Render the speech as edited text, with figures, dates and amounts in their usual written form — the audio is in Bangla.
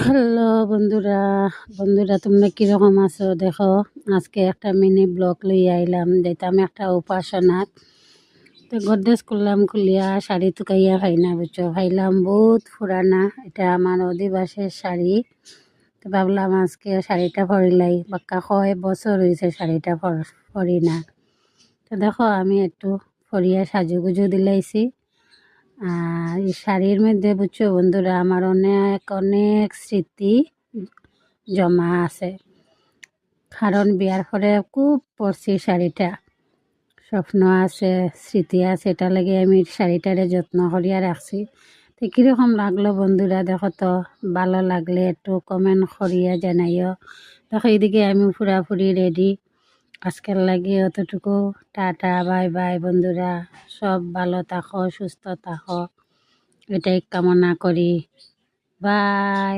হ্যালো বন্ধুরা, তোমরা কিরকম আছো? দেখো, আজকে একটা মিনি ব্লগ লই আইলাম। যেতাম একটা উপাসনাত, তো গডরেজ করলাম, খুলিয়া শাড়ি তুকাইয়া ফাইনা বুঝছো, ফাইলাম বহুত পুরানা, এটা আমার অধিবাসের শাড়ি। তো ভাবলাম আজকে শাড়িটা পরিলাই, বাক্কা কয় বছর হয়েছে শাড়িটা পরি না। তো দেখো, আমি একটু পরিয়া সাজুগুজু দিলাইছি। আর এই শাড়ির মধ্যে বুঝছো বন্ধুরা, আমার অনেক অনেক স্মৃতি জমা আছে। কারণ বিয়ার পরে খুব পরছি শাড়িটা, স্বপ্ন আছে, স্মৃতি আছে, এটা লাগে আমি শাড়িটারে যত্ন করিয়া রাখছি। তো কীরকম লাগলো বন্ধুরা, দেখো তো, ভালো লাগলে একটু কমেন্ট করিয়া জানাইও। দেখো এদিকে আমি পুরাপুরি রেডি। আজকের লাগে অতটুকু, টাটা বাই বাই বন্ধুরা, সব ভালো থাকো, সুস্থ থাকো, এটাই কামনা করি। বাই।